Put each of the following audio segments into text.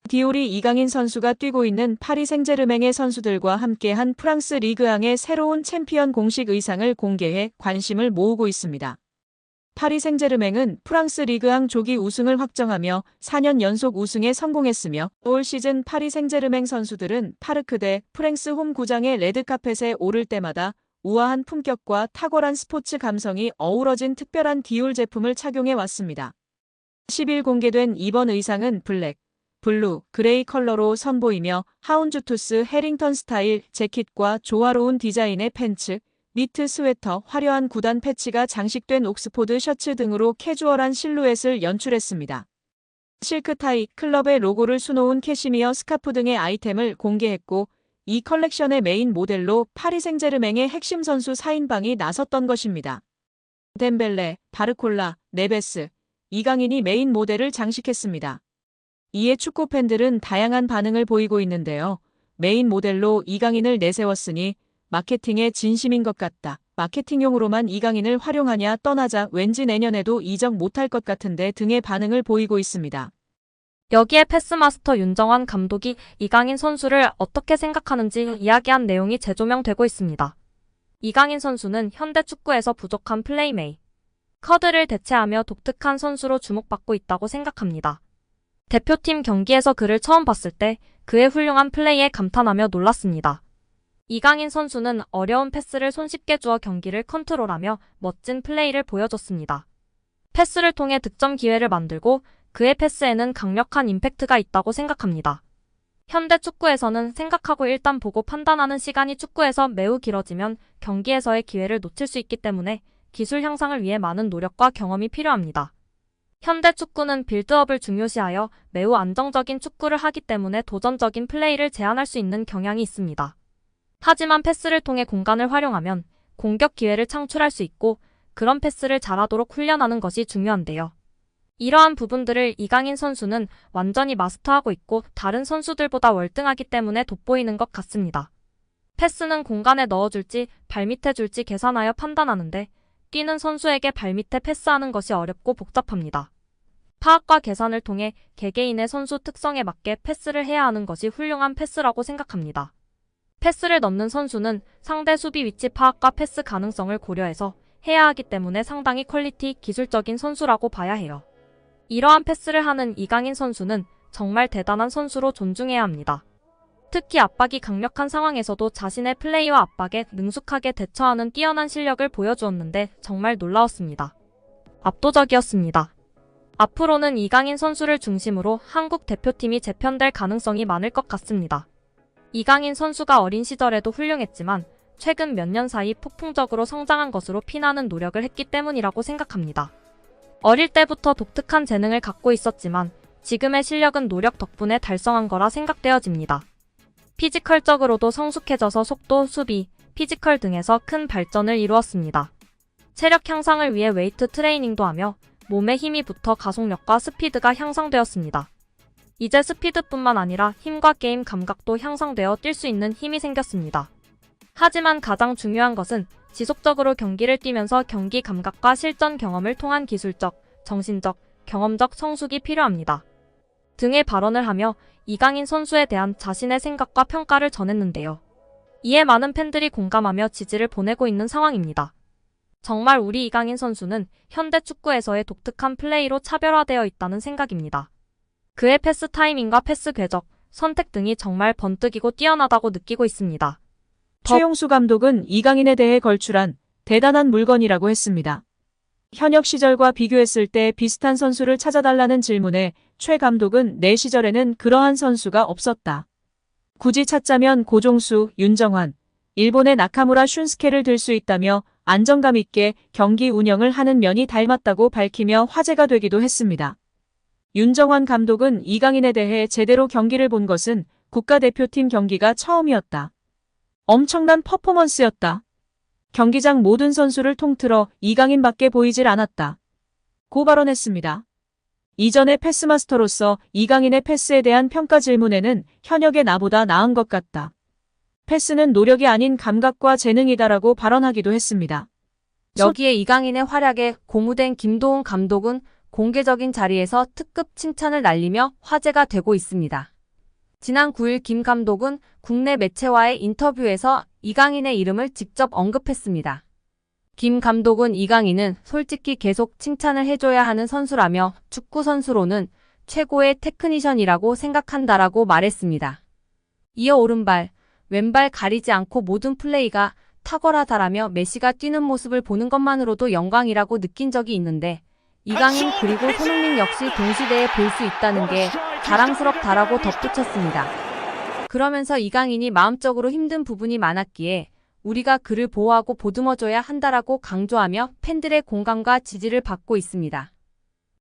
디올이 이강인 선수가 뛰고 있는 파리 생제르맹의 선수들과 함께한 프랑스 리그앙의 새로운 챔피언 공식 의상을 공개해 관심을 모으고 있습니다. 파리 생제르맹은 프랑스 리그앙 조기 우승을 확정하며 4년 연속 우승에 성공했으며 올 시즌 파리 생제르맹 선수들은 파르크 대 프랭스 홈 구장의 레드카펫에 오를 때마다 우아한 품격과 탁월한 스포츠 감성이 어우러진 특별한 디올 제품을 착용해 왔습니다. 10일 공개된 이번 의상은 블랙, 블루, 그레이 컬러로 선보이며 하운주투스 해링턴 스타일 재킷과 조화로운 디자인의 팬츠, 니트 스웨터, 화려한 구단 패치가 장식된 옥스포드 셔츠 등으로 캐주얼한 실루엣을 연출했습니다. 실크타이, 클럽의 로고를 수놓은 캐시미어 스카프 등의 아이템을 공개했고 이 컬렉션의 메인 모델로 파리 생제르맹의 핵심 선수 4인방이 나섰던 것입니다. 덴벨레, 바르콜라, 네베스, 이강인이 메인 모델을 장식했습니다. 이에 축구 팬들은 다양한 반응을 보이고 있는데요. 메인 모델로 이강인을 내세웠으니 마케팅에 진심인 것 같다. 마케팅용으로만 이강인을 활용하냐 떠나자 왠지 내년에도 이적 못할 것 같은데 등의 반응을 보이고 있습니다. 여기에 패스마스터 윤정환 감독이 이강인 선수를 어떻게 생각하는지 이야기한 내용이 재조명되고 있습니다. 이강인 선수는 현대 축구에서 부족한 플레이메이커들을 대체하며 독특한 선수로 주목받고 있다고 생각합니다. 대표팀 경기에서 그를 처음 봤을 때 그의 훌륭한 플레이에 감탄하며 놀랐습니다. 이강인 선수는 어려운 패스를 손쉽게 주어 경기를 컨트롤하며 멋진 플레이를 보여줬습니다. 패스를 통해 득점 기회를 만들고 그의 패스에는 강력한 임팩트가 있다고 생각합니다. 현대 축구에서는 생각하고 일단 보고 판단하는 시간이 축구에서 매우 길어지면 경기에서의 기회를 놓칠 수 있기 때문에 기술 향상을 위해 많은 노력과 경험이 필요합니다. 현대 축구는 빌드업을 중요시하여 매우 안정적인 축구를 하기 때문에 도전적인 플레이를 제한할 수 있는 경향이 있습니다. 하지만 패스를 통해 공간을 활용하면 공격 기회를 창출할 수 있고 그런 패스를 잘하도록 훈련하는 것이 중요한데요. 이러한 부분들을 이강인 선수는 완전히 마스터하고 있고 다른 선수들보다 월등하기 때문에 돋보이는 것 같습니다. 패스는 공간에 넣어줄지 발밑에 줄지 계산하여 판단하는데 뛰는 선수에게 발밑에 패스하는 것이 어렵고 복잡합니다. 파악과 계산을 통해 개개인의 선수 특성에 맞게 패스를 해야 하는 것이 훌륭한 패스라고 생각합니다. 패스를 넣는 선수는 상대 수비 위치 파악과 패스 가능성을 고려해서 해야 하기 때문에 상당히 퀄리티 기술적인 선수라고 봐야 해요. 이러한 패스를 하는 이강인 선수는 정말 대단한 선수로 존중해야 합니다. 특히 압박이 강력한 상황에서도 자신의 플레이와 압박에 능숙하게 대처하는 뛰어난 실력을 보여주었는데 정말 놀라웠습니다. 압도적이었습니다. 앞으로는 이강인 선수를 중심으로 한국 대표팀이 재편될 가능성이 많을 것 같습니다. 이강인 선수가 어린 시절에도 훌륭했지만 최근 몇 년 사이 폭풍적으로 성장한 것으로 피나는 노력을 했기 때문이라고 생각합니다. 어릴 때부터 독특한 재능을 갖고 있었지만 지금의 실력은 노력 덕분에 달성한 거라 생각되어집니다. 피지컬적으로도 성숙해져서 속도, 수비, 피지컬 등에서 큰 발전을 이루었습니다. 체력 향상을 위해 웨이트 트레이닝도 하며 몸에 힘이 붙어 가속력과 스피드가 향상되었습니다. 이제 스피드뿐만 아니라 힘과 게임 감각도 향상되어 뛸 수 있는 힘이 생겼습니다. 하지만 가장 중요한 것은 지속적으로 경기를 뛰면서 경기 감각과 실전 경험을 통한 기술적, 정신적, 경험적 성숙이 필요합니다. 등의 발언을 하며 이강인 선수에 대한 자신의 생각과 평가를 전했는데요. 이에 많은 팬들이 공감하며 지지를 보내고 있는 상황입니다. 정말 우리 이강인 선수는 현대 축구에서의 독특한 플레이로 차별화되어 있다는 생각입니다. 그의 패스 타이밍과 패스 궤적, 선택 등이 정말 번뜩이고 뛰어나다고 느끼고 있습니다. 최용수 감독은 이강인에 대해 걸출한 대단한 물건이라고 했습니다. 현역 시절과 비교했을 때 비슷한 선수를 찾아달라는 질문에 최 감독은 내 시절에는 그러한 선수가 없었다. 굳이 찾자면 고종수, 윤정환, 일본의 나카무라 슌스케를 들 수 있다며 안정감 있게 경기 운영을 하는 면이 닮았다고 밝히며 화제가 되기도 했습니다. 윤정환 감독은 이강인에 대해 제대로 경기를 본 것은 국가대표팀 경기가 처음이었다. 엄청난 퍼포먼스였다. 경기장 모든 선수를 통틀어 이강인밖에 보이질 않았다. 고 발언했습니다. 이전의 패스마스터로서 이강인의 패스에 대한 평가 질문에는 현역의 나보다 나은 것 같다. 패스는 노력이 아닌 감각과 재능이다라고 발언하기도 했습니다. 여기에 이강인의 활약에 고무된 김도훈 감독은 공개적인 자리에서 특급 칭찬을 날리며 화제가 되고 있습니다. 지난 9일 김 감독은 국내 매체와의 인터뷰에서 이강인의 이름을 직접 언급했습니다. 김 감독은 이강인은 솔직히 계속 칭찬을 해줘야 하는 선수라며 축구 선수로는 최고의 테크니션이라고 생각한다라고 말했습니다. 이어 오른발, 왼발 가리지 않고 모든 플레이가 탁월하다라며 메시가 뛰는 모습을 보는 것만으로도 영광이라고 느낀 적이 있는데 이강인 그리고 손흥민 역시 동시대에 볼 수 있다는 게 자랑스럽다라고 덧붙였습니다. 그러면서 이강인이 마음적으로 힘든 부분이 많았기에 우리가 그를 보호하고 보듬어줘야 한다라고 강조하며 팬들의 공감과 지지를 받고 있습니다.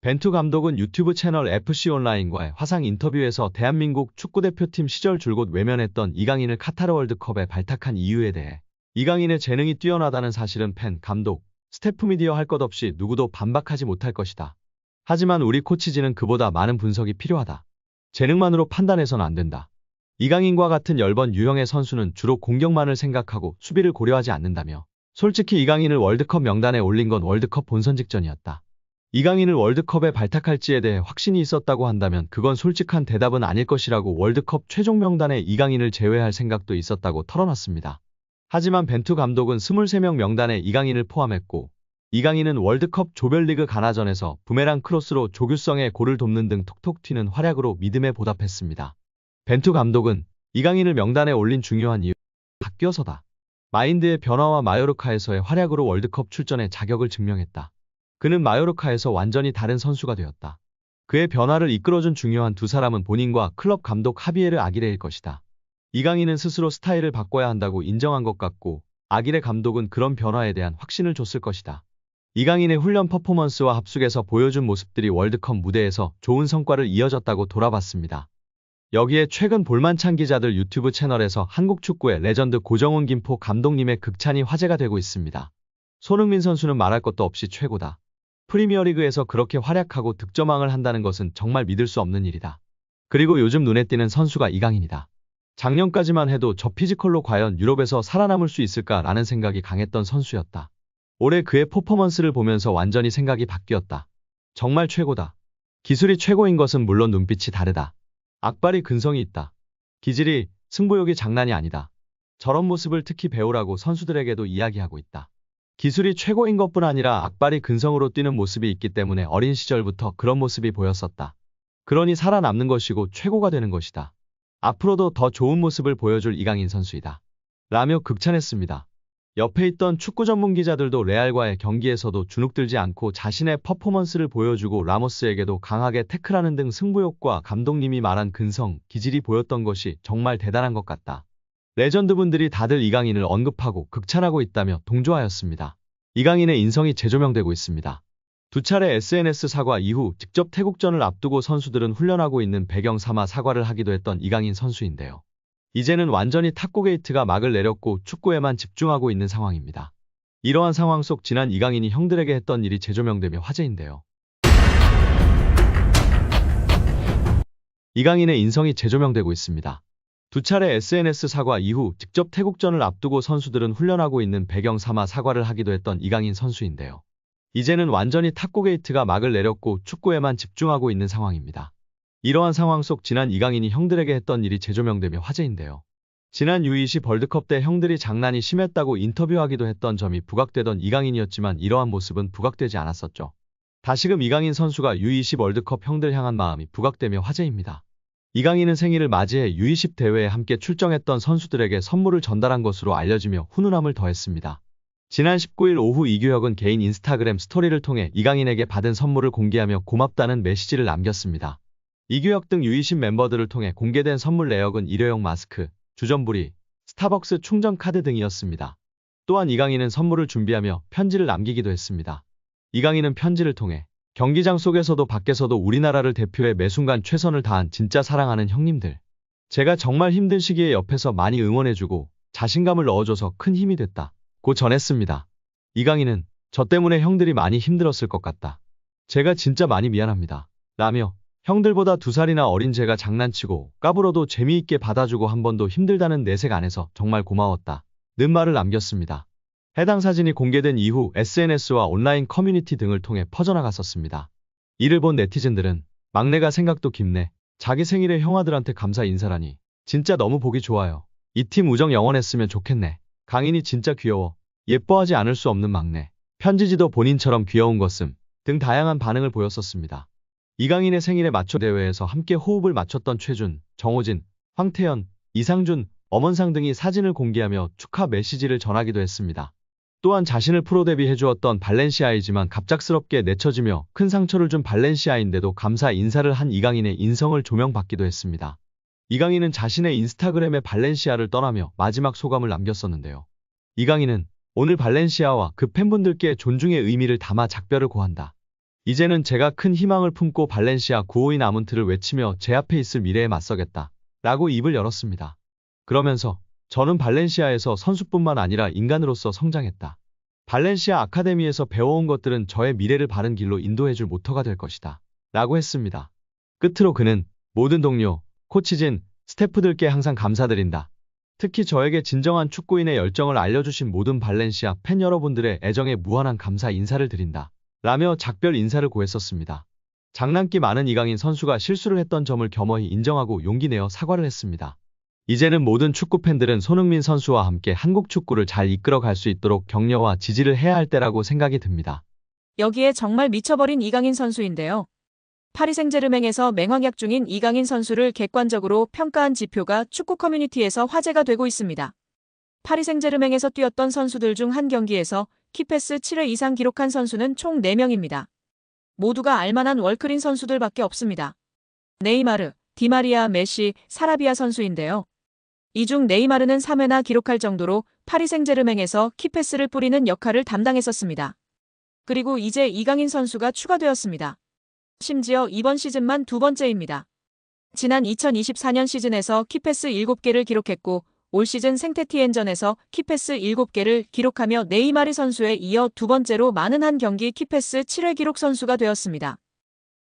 벤투 감독은 유튜브 채널 FC 온라인과의 화상 인터뷰에서 대한민국 축구대표팀 시절 줄곧 외면했던 이강인을 카타르 월드컵에 발탁한 이유에 대해 이강인의 재능이 뛰어나다는 사실은 팬, 감독, 스태프 미디어 할 것 없이 누구도 반박하지 못할 것이다. 하지만 우리 코치진은 그보다 많은 분석이 필요하다. 재능만으로 판단해선 안 된다. 이강인과 같은 열번 유형의 선수는 주로 공격만을 생각하고 수비를 고려하지 않는다며 솔직히 이강인을 월드컵 명단에 올린 건 월드컵 본선 직전이었다. 이강인을 월드컵에 발탁할지에 대해 확신이 있었다고 한다면 그건 솔직한 대답은 아닐 것이라고 월드컵 최종 명단에 이강인을 제외할 생각도 있었다고 털어놨습니다. 하지만 벤투 감독은 23명 명단에 이강인을 포함했고 이강인은 월드컵 조별리그 가나전에서 부메랑 크로스로 조규성의 골을 돕는 등 톡톡 튀는 활약으로 믿음에 보답했습니다. 벤투 감독은 이강인을 명단에 올린 중요한 이유 바뀌어서다. 마인드의 변화와 마요르카에서의 활약으로 월드컵 출전의 자격을 증명했다. 그는 마요르카에서 완전히 다른 선수가 되었다. 그의 변화를 이끌어준 중요한 두 사람은 본인과 클럽 감독 하비에르 아기레일 것이다. 이강인은 스스로 스타일을 바꿔야 한다고 인정한 것 같고 아기레 감독은 그런 변화에 대한 확신을 줬을 것이다. 이강인의 훈련 퍼포먼스와 합숙에서 보여준 모습들이 월드컵 무대에서 좋은 성과를 이어졌다고 돌아봤습니다. 여기에 최근 볼만찬 기자들 유튜브 채널에서 한국 축구의 레전드 고정훈 김포 감독님의 극찬이 화제가 되고 있습니다. 손흥민 선수는 말할 것도 없이 최고다. 프리미어리그에서 그렇게 활약하고 득점왕을 한다는 것은 정말 믿을 수 없는 일이다. 그리고 요즘 눈에 띄는 선수가 이강인이다. 작년까지만 해도 저 피지컬로 과연 유럽에서 살아남을 수 있을까라는 생각이 강했던 선수였다. 올해 그의 퍼포먼스를 보면서 완전히 생각이 바뀌었다. 정말 최고다. 기술이 최고인 것은 물론 눈빛이 다르다. 악발이 근성이 있다. 기질이, 승부욕이 장난이 아니다. 저런 모습을 특히 배우라고 선수들에게도 이야기하고 있다. 기술이 최고인 것뿐 아니라 악발이 근성으로 뛰는 모습이 있기 때문에 어린 시절부터 그런 모습이 보였었다. 그러니 살아남는 것이고 최고가 되는 것이다. 앞으로도 더 좋은 모습을 보여줄 이강인 선수이다. 라며 극찬했습니다. 옆에 있던 축구 전문 기자들도 레알과의 경기에서도 주눅들지 않고 자신의 퍼포먼스를 보여주고 라모스에게도 강하게 태클하는 등 승부욕과 감독님이 말한 근성, 기질이 보였던 것이 정말 대단한 것 같다. 레전드분들이 다들 이강인을 언급하고 극찬하고 있다며 동조하였습니다. 이강인의 인성이 재조명되고 있습니다. 두 차례 SNS 사과 이후 직접 태국전을 앞두고 선수들은 훈련하고 있는 배경 삼아 사과를 하기도 했던 이강인 선수인데요. 이제는 완전히 탁구 게이트가 막을 내렸고 축구에만 집중하고 있는 상황입니다. 이러한 상황 속 지난 이강인이 형들에게 했던 일이 재조명되며 화제인데요. 이강인의 인성이 재조명되고 있습니다. 두 차례 SNS 사과 이후 직접 태국전을 앞두고 선수들은 훈련하고 있는 배경 삼아 사과를 하기도 했던 이강인 선수인데요. 이제는 완전히 탁구 게이트가 막을 내렸고 축구에만 집중하고 있는 상황입니다. 이러한 상황 속 지난 이강인이 형들에게 했던 일이 재조명되며 화제인데요. 지난 U20 월드컵 때 형들이 장난이 심했다고 인터뷰하기도 했던 점이 부각되던 이강인이었지만 이러한 모습은 부각되지 않았었죠. 다시금 이강인 선수가 U20 월드컵 형들 향한 마음이 부각되며 화제입니다. 이강인은 생일을 맞이해 U20 대회에 함께 출정했던 선수들에게 선물을 전달한 것으로 알려지며 훈훈함을 더했습니다. 지난 19일 오후 이규혁은 개인 인스타그램 스토리를 통해 이강인에게 받은 선물을 공개하며 고맙다는 메시지를 남겼습니다. 이규혁 등 U20 멤버들을 통해 공개된 선물 내역은 일회용 마스크, 주전부리, 스타벅스 충전 카드 등이었습니다. 또한 이강인은 선물을 준비하며 편지를 남기기도 했습니다. 이강인은 편지를 통해 경기장 속에서도 밖에서도 우리나라를 대표해 매순간 최선을 다한 진짜 사랑하는 형님들. 제가 정말 힘든 시기에 옆에서 많이 응원해주고 자신감을 넣어줘서 큰 힘이 됐다. 고 전했습니다. 이강인은 저 때문에 형들이 많이 힘들었을 것 같다. 제가 진짜 많이 미안합니다. 라며 형들보다 2살이나 어린 제가 장난치고 까불어도 재미있게 받아주고 한 번도 힘들다는 내색 안에서 정말 고마웠다. 는 말을 남겼습니다. 해당 사진이 공개된 이후 SNS와 온라인 커뮤니티 등을 통해 퍼져나갔었습니다. 이를 본 네티즌들은 막내가 생각도 깊네. 자기 생일에 형아들한테 감사 인사라니. 진짜 너무 보기 좋아요. 이 팀 우정 영원했으면 좋겠네. 강인이 진짜 귀여워. 예뻐하지 않을 수 없는 막내. 편지지도 본인처럼 귀여운 것음 등 다양한 반응을 보였었습니다. 이강인의 생일에 맞춰 대회에서 함께 호흡을 맞췄던 최준, 정호진, 황태연, 이상준, 엄원상 등이 사진을 공개하며 축하 메시지를 전하기도 했습니다. 또한 자신을 프로 데뷔해 주었던 발렌시아이지만 갑작스럽게 내쳐지며 큰 상처를 준 발렌시아인데도 감사 인사를 한 이강인의 인성을 조명받기도 했습니다. 이강인은 자신의 인스타그램에 발렌시아를 떠나며 마지막 소감을 남겼었는데요. 이강인은 오늘 발렌시아와 그 팬분들께 존중의 의미를 담아 작별을 고한다. 이제는 제가 큰 희망을 품고 발렌시아 952 아문트를 외치며 제 앞에 있을 미래에 맞서겠다. 라고 입을 열었습니다. 그러면서 저는 발렌시아에서 선수뿐만 아니라 인간으로서 성장했다. 발렌시아 아카데미에서 배워온 것들은 저의 미래를 바른 길로 인도해줄 모터가 될 것이다. 라고 했습니다. 끝으로 그는 모든 동료, 코치진, 스태프들께 항상 감사드린다. 특히 저에게 진정한 축구인의 열정을 알려주신 모든 발렌시아 팬 여러분들의 애정에 무한한 감사 인사를 드린다. 라며 작별 인사를 고했었습니다. 장난기 많은 이강인 선수가 실수를 했던 점을 겸허히 인정하고 용기 내어 사과를 했습니다. 이제는 모든 축구 팬들은 손흥민 선수와 함께 한국 축구를 잘 이끌어갈 수 있도록 격려와 지지를 해야 할 때라고 생각이 듭니다. 여기에 정말 미쳐버린 이강인 선수인데요. 파리 생제르맹에서 맹활약 중인 이강인 선수를 객관적으로 평가한 지표가 축구 커뮤니티에서 화제가 되고 있습니다. 파리 생제르맹에서 뛰었던 선수들 중 한 경기에서 키패스 7회 이상 기록한 선수는 총 4명입니다. 모두가 알만한 월클인 선수들밖에 없습니다. 네이마르, 디마리아, 메시, 사라비아 선수인데요. 이 중 네이마르는 3회나 기록할 정도로 파리 생제르맹에서 키패스를 뿌리는 역할을 담당했었습니다. 그리고 이제 이강인 선수가 추가되었습니다. 심지어 이번 시즌만 2번째입니다. 지난 2024년 시즌에서 키패스 7개를 기록했고 올 시즌 생테티엔전에서 키패스 7개를 기록하며 네이마르 선수에 이어 2번째로 많은 한 경기 키패스 7회 기록 선수가 되었습니다.